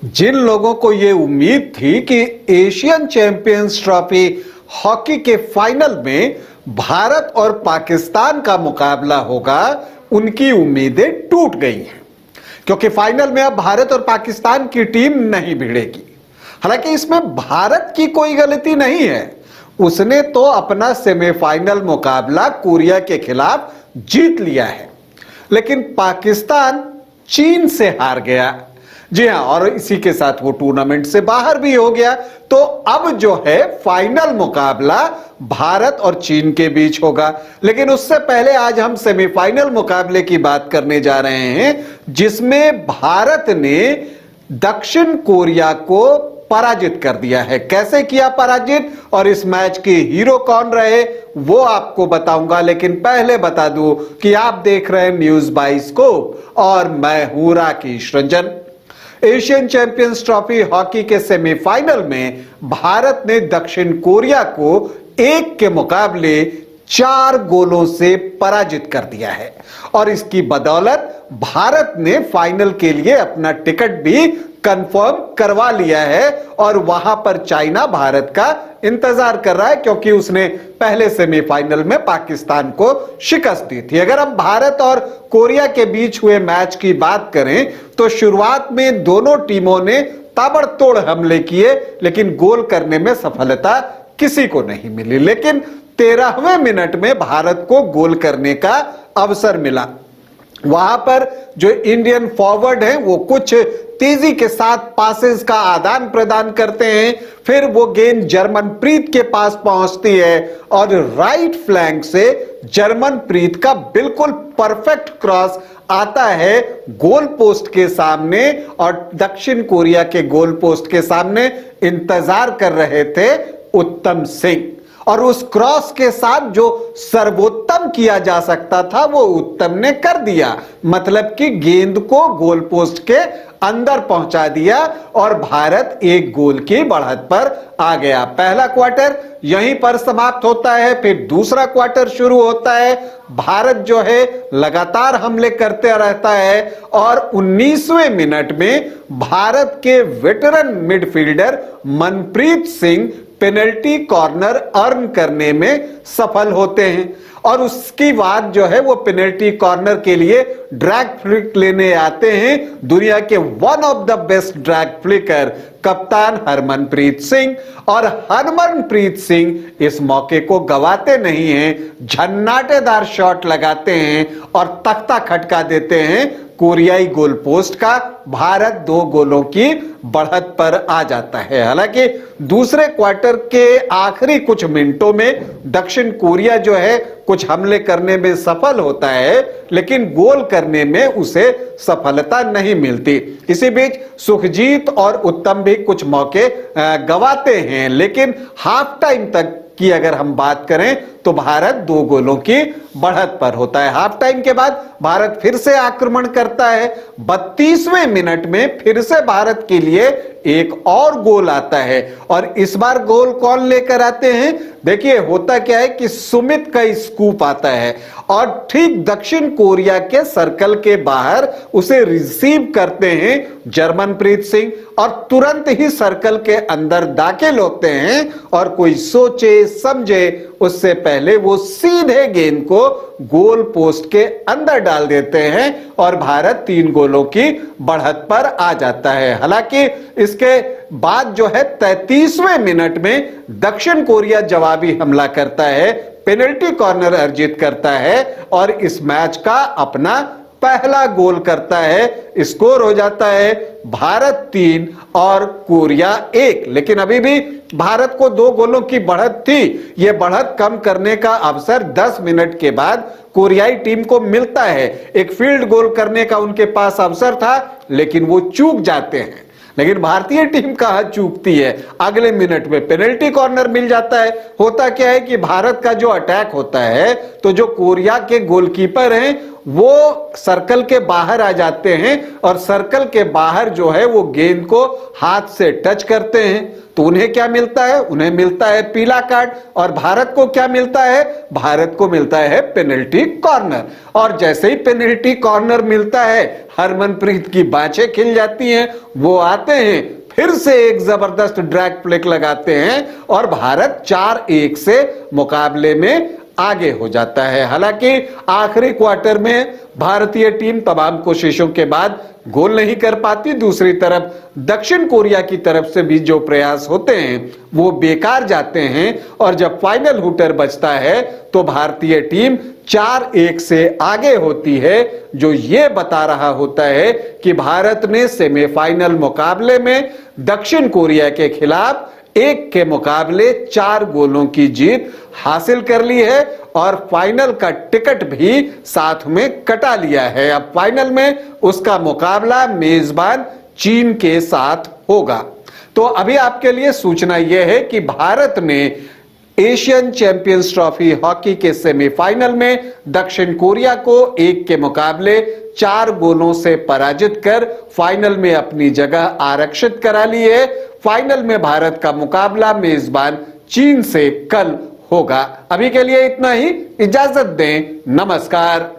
जिन लोगों को ये उम्मीद थी कि एशियन चैंपियंस ट्रॉफी हॉकी के फाइनल में भारत और पाकिस्तान का मुकाबला होगा, उनकी उम्मीदें टूट गई हैं, क्योंकि फाइनल में अब भारत और पाकिस्तान की टीम नहीं भिड़ेगी। हालांकि इसमें भारत की कोई गलती नहीं है, उसने तो अपना सेमीफाइनल मुकाबला कोरिया के खिलाफ जीत लिया है, लेकिन पाकिस्तान चीन से हार गया। जी हां, और इसी के साथ वो टूर्नामेंट से बाहर भी हो गया। तो अब जो है फाइनल मुकाबला भारत और चीन के बीच होगा। लेकिन उससे पहले आज हम सेमीफाइनल मुकाबले की बात करने जा रहे हैं, जिसमें भारत ने दक्षिण कोरिया को पराजित कर दिया है। कैसे किया पराजित और इस मैच के हीरो कौन रहे वो आपको बताऊंगा, लेकिन पहले बता दूं कि आप देख रहे हैं न्यूज बाइस्कोप और मैं हूं Rakesh Ranjan. Asian champions trophy hockey के सेमीफाइनल में भारत ने दक्षिण कोरिया को 1 के मुकाबले 4 गोलों से पराजित कर दिया है और इसकी बदौलत भारत ने फाइनल के लिए अपना टिकट भी कंफर्म करवा लिया है और वहां पर चाइना भारत का इंतजार कर रहा है, क्योंकि उसने पहले सेमीफाइनल में पाकिस्तान को शिकस्त दी थी। अगर हम भारत और कोरिया के बीच हुए मैच की बात करें तो शुरुआत में दोनों टीमों ने ताबड़तोड़ हमले किए, लेकिन गोल करने में सफलता किसी को नहीं मिली। लेकिन 13वें मिनट में भारत को गोल करने का अवसर मिला। वहां पर जो इंडियन फॉरवर्ड हैं वो कुछ तेजी के साथ पासेस का आदान प्रदान करते हैं, फिर वो गेंद जर्मनप्रीत के पास पहुंचती है और राइट फ्लैंक से जर्मनप्रीत का बिल्कुल परफेक्ट क्रॉस आता है गोल पोस्ट के सामने, और दक्षिण कोरिया के गोल पोस्ट के सामने इंतजार कर रहे थे उत्तम सिंह, और उस क्रॉस के साथ जो सर्वोत्तम किया जा सकता था वो उत्तम ने कर दिया। मतलब कि गेंद को गोल पोस्ट के अंदर पहुंचा दिया और भारत 1 गोल की बढ़त पर आ गया। पहला क्वार्टर यहीं पर समाप्त होता है, फिर दूसरा क्वार्टर शुरू होता है। भारत जो है लगातार हमले करते रहता है और 19वें मिनट में भारत के veteran midfielder Manpreet Singh penalty corner earn करने में सफल होते हैं और उसकी बाद जो है वो पेनल्टी कॉर्नर के लिए ड्रैग फ्लिक लेने आते हैं दुनिया के one of the best drag flicker कप्तान हरमनप्रीत सिंह। और हरमनप्रीत सिंह इस मौके को गवाते नहीं हैं, झन्नाटेदार शॉट लगाते हैं और तख्ता खटका देते हैं कोरियाई गोल पोस्ट का। भारत 2 गोलों की बढ़त पर आ जाता है। हालांकि दूसरे क्वार्टर के आखिरी कुछ मिनटों में दक्षिण कोरिया जो है कुछ हमले करने में सफल होता है, लेकिन गोल करने में उसे सफलता नहीं मिलती। इसी बीच सुखजीत और उत्तम भी कुछ मौके गवाते हैं, लेकिन हाफ टाइम तक की अगर हम बात करें तो भारत 2 गोलों की बढ़त पर होता है। हाफ टाइम के बाद भारत फिर से आक्रमण करता है। 32वें मिनट में फिर से भारत के लिए एक और गोल आता है और इस बार गोल कौन लेकर आते हैं? देखिए होता क्या है कि सुमित का स्कूप आता है और ठीक दक्षिण कोरिया के सर्कल के बाहर उसे रिसीव करते हैं जर्मनप्रीत सिंह और तुरंत ही सर्कल के अंदर दाखिल होते हैं और कोई सोचे समझे उससे पहले वो सीधे गेंद को गोल पोस्ट के अंदर डाल देते हैं और भारत 3 गोलों की बढ़त पर आ जाता है। हालांकि इसके बाद जो है 33वें मिनट में दक्षिण कोरिया जवाबी हमला करता है, पेनल्टी कॉर्नर अर्जित करता है और इस मैच का अपना पहला गोल करता है। स्कोर हो जाता है भारत 3 और कोरिया 1। लेकिन अभी भी भारत को 2 गोलों की बढ़त थी। यह बढ़त कम करने का अवसर 10 मिनट के बाद कोरियाई टीम को मिलता है। एक फील्ड गोल करने का उनके पास अवसर था, लेकिन वो चूक जाते हैं। लेकिन भारतीय टीम कहां चूकती है, अगले मिनट में पेनल्टी कॉर्नर मिल जाता है। होता क्या है कि भारत का जो अटैक होता है तो जो कोरिया के गोलकीपर हैं वो सर्कल के बाहर आ जाते हैं और सर्कल के बाहर जो है वो गेंद को हाथ से टच करते हैं तो उन्हें क्या मिलता है? उन्हें मिलता है पीला कार्ड। और भारत को क्या मिलता है? भारत को मिलता है पेनल्टी कॉर्नर। और जैसे ही पेनल्टी कॉर्नर मिलता है हरमनप्रीत की बाँछें खिल जाती हैं, वो आते हैं, फिर से एक जबरदस्त ड्रैग प्ले लगाते हैं और भारत 4-1 से मुकाबले में आगे हो जाता है। हालांकि आखिरी क्वार्टर में भारतीय टीम तमाम कोशिशों के बाद गोल नहीं कर पाती। दूसरी तरफ दक्षिण कोरिया की तरफ से भी जो प्रयास होते हैं वो बेकार जाते हैं और जब फाइनल हुटर बजता है तो भारतीय टीम 4-1 से आगे होती है, जो ये बता रहा होता है कि भारत ने सेमीफाइनल मुकाबले में दक्षिण कोरिया के खिलाफ 1 के मुकाबले 4 गोलों की जीत हासिल कर ली है और फाइनल का टिकट भी साथ में कटा लिया है। अब फाइनल में उसका मुकाबला मेजबान चीन के साथ होगा। तो अभी आपके लिए सूचना यह है कि भारत ने एशियन चैंपियंस ट्रॉफी हॉकी के सेमीफाइनल में दक्षिण कोरिया को 1 के मुकाबले 4 गोलों से पराजित कर फाइनल में अपनी जगह आरक्षित करा ली है। फाइनल में भारत का मुकाबला मेजबान चीन से कल होगा। अभी के लिए इतना ही, इजाजत दें, नमस्कार।